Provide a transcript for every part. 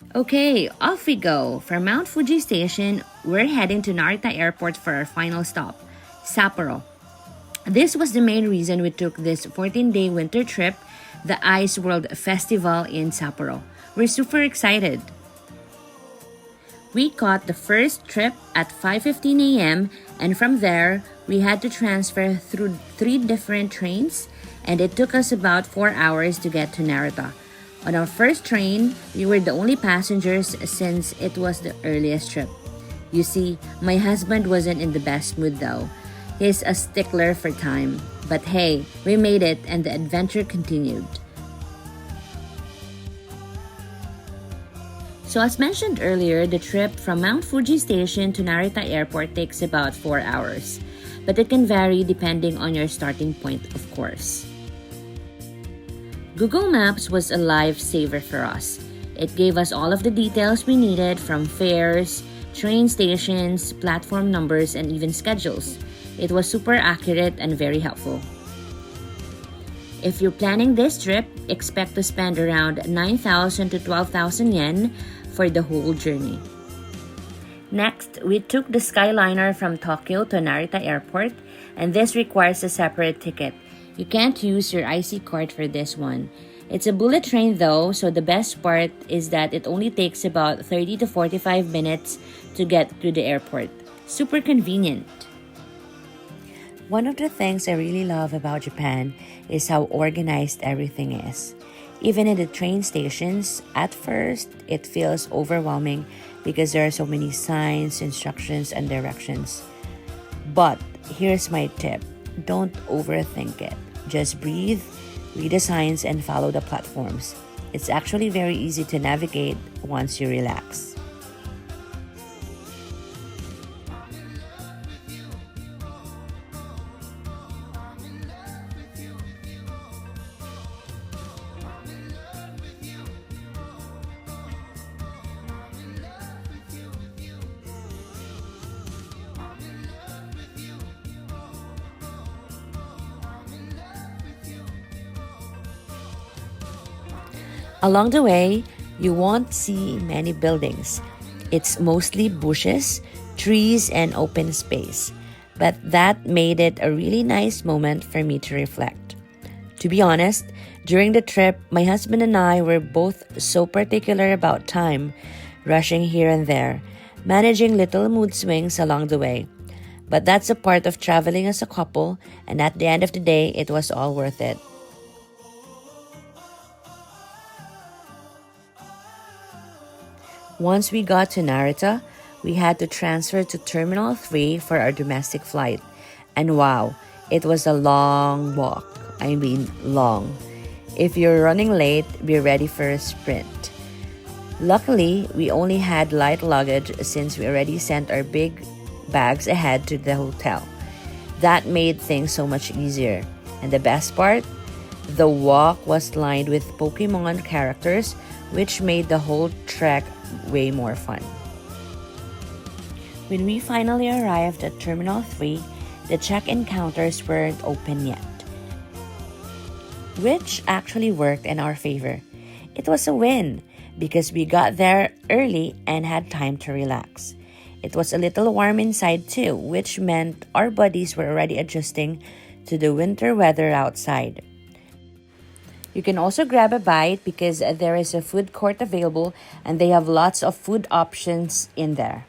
Okay, off we go. From Mount Fuji Station, we're heading to Narita Airport for our final stop, Sapporo. This was the main reason we took this 14-day winter trip, the Ice World Festival in Sapporo. We're super excited. We caught the first trip at 5:15 a.m. and from there we had to transfer through three different trains and it took us about 4 hours to get to Narita. On our first train, we were the only passengers since it was the earliest trip. You see, my husband wasn't in the best mood though. He's a stickler for time. But hey, we made it and the adventure continued. So as mentioned earlier, the trip from Mount Fuji Station to Narita Airport takes about 4 hours. But it can vary depending on your starting point, of course. Google Maps was a lifesaver for us. It gave us all of the details we needed from fares, train stations, platform numbers, and even schedules. It was super accurate and very helpful. If you're planning this trip, expect to spend around 9,000 to 12,000 yen for the whole journey. Next, we took the Skyliner from Tokyo to Narita Airport, and this requires a separate ticket. You can't use your IC card for this one. It's a bullet train though, so the best part is that it only takes about 30 to 45 minutes to get to the airport. Super convenient. One of the things I really love about Japan is how organized everything is. Even in the train stations, at first, it feels overwhelming because there are so many signs, instructions, and directions. But here's my tip. Don't overthink it. Just breathe, read the signs, and follow the platforms. It's actually very easy to navigate once you relax. Along the way, you won't see many buildings. It's mostly bushes, trees, and open space. But that made it a really nice moment for me to reflect. To be honest, during the trip, my husband and I were both so particular about time, rushing here and there, managing little mood swings along the way. But that's a part of traveling as a couple, and at the end of the day, it was all worth it. Once we got to Narita, we had to transfer to Terminal 3 for our domestic flight. And wow, it was a long walk. I mean, long. If you're running late, be ready for a sprint. Luckily, we only had light luggage since we already sent our big bags ahead to the hotel. That made things so much easier. And the best part? The walk was lined with Pokemon characters, which made the whole trek way more fun. When we finally arrived at Terminal 3, the check-in counters weren't open yet, which actually worked in our favor. It was a win because we got there early and had time to relax. It was a little warm inside too, which meant our bodies were already adjusting to the winter weather outside. You can also grab a bite because there is a food court available and they have lots of food options in there.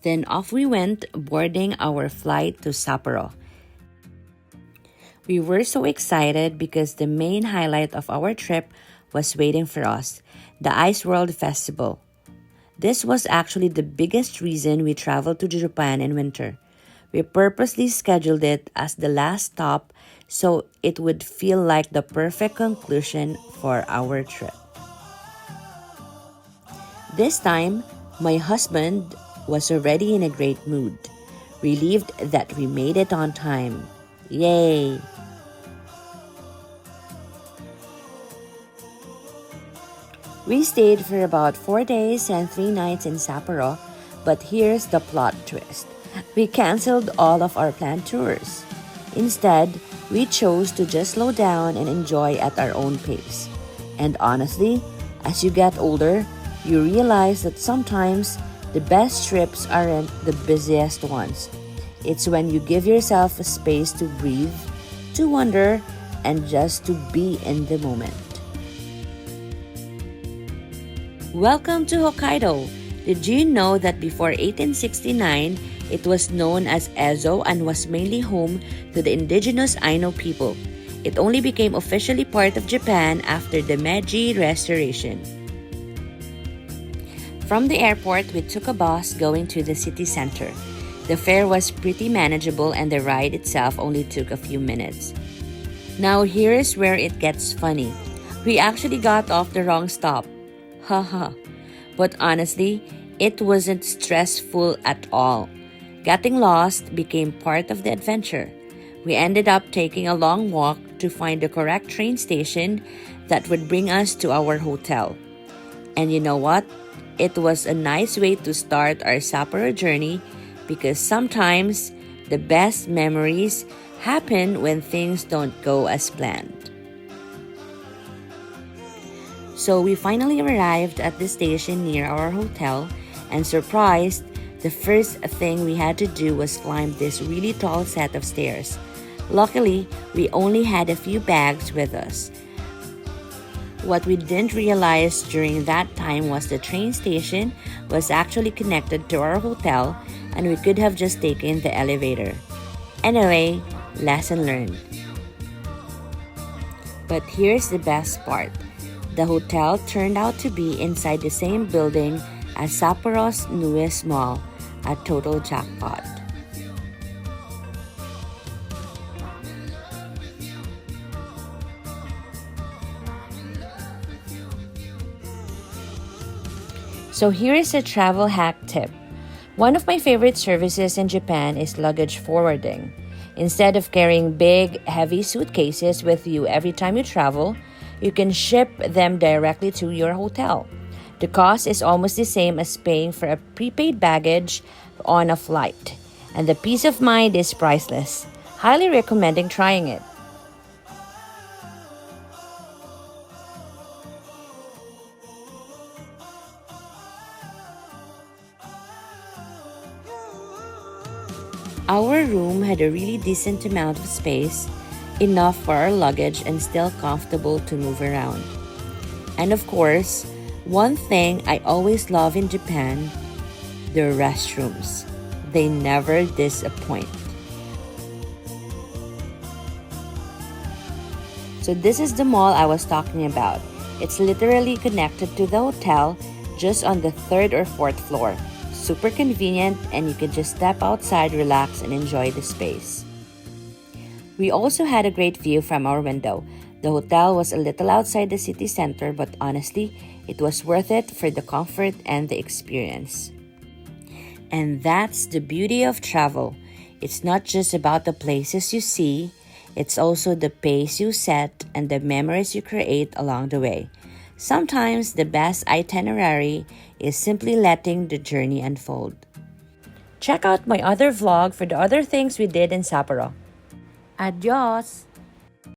Then off we went, boarding our flight to Sapporo. We were so excited because the main highlight of our trip was waiting for us, the Ice World Festival. This was actually the biggest reason we traveled to Japan in winter. We purposely scheduled it as the last stop so it would feel like the perfect conclusion for our trip. This time, my husband was already in a great mood, relieved that we made it on time. Yay! We stayed for about 4 days and 3 nights in Sapporo, but here's the plot twist. We canceled all of our planned tours. Instead, We chose to just slow down and enjoy at our own pace. And honestly, as you get older, you realize that sometimes the best trips aren't the busiest ones. It's when you give yourself a space to breathe, to wonder, and just to be in the moment. Welcome to Hokkaido. Did you know that before 1869, it was known as Ezo and was mainly home to the indigenous Ainu people? It only became officially part of Japan after the Meiji Restoration. From the airport, we took a bus going to the city center. The fare was pretty manageable and the ride itself only took a few minutes. Now here's where it gets funny. We actually got off the wrong stop. Haha. But honestly, it wasn't stressful at all. Getting lost became part of the adventure. We ended up taking a long walk to find the correct train station that would bring us to our hotel. And you know what? It was a nice way to start our Sapporo journey because sometimes the best memories happen when things don't go as planned. So we finally arrived at the station near our hotel, and surprised, the first thing we had to do was climb this really tall set of stairs. Luckily, we only had a few bags with us. What we didn't realize during that time was the train station was actually connected to our hotel and we could have just taken the elevator. Anyway, lesson learned. But here's the best part. The hotel turned out to be inside the same building as Sapporo's newest mall, a total jackpot. So here is a travel hack tip. One of my favorite services in Japan is luggage forwarding. Instead of carrying big, heavy suitcases with you every time you travel, you can ship them directly to your hotel. The cost is almost the same as paying for a prepaid baggage on a flight, and the peace of mind is priceless. Highly recommending trying it. Our room had a really decent amount of space, enough for our luggage and still comfortable to move around. And of course, one thing I always love in Japan, the restrooms. They never disappoint. So this is the mall I was talking about. It's literally connected to the hotel just on the third or fourth floor. Super convenient and you can just step outside, relax, and enjoy the space. We also had a great view from our window. The hotel was a little outside the city center, but honestly, it was worth it for the comfort and the experience. And that's the beauty of travel. It's not just about the places you see, it's also the pace you set and the memories you create along the way. Sometimes the best itinerary is simply letting the journey unfold. Check out my other vlog for the other things we did in Sapporo. Adios!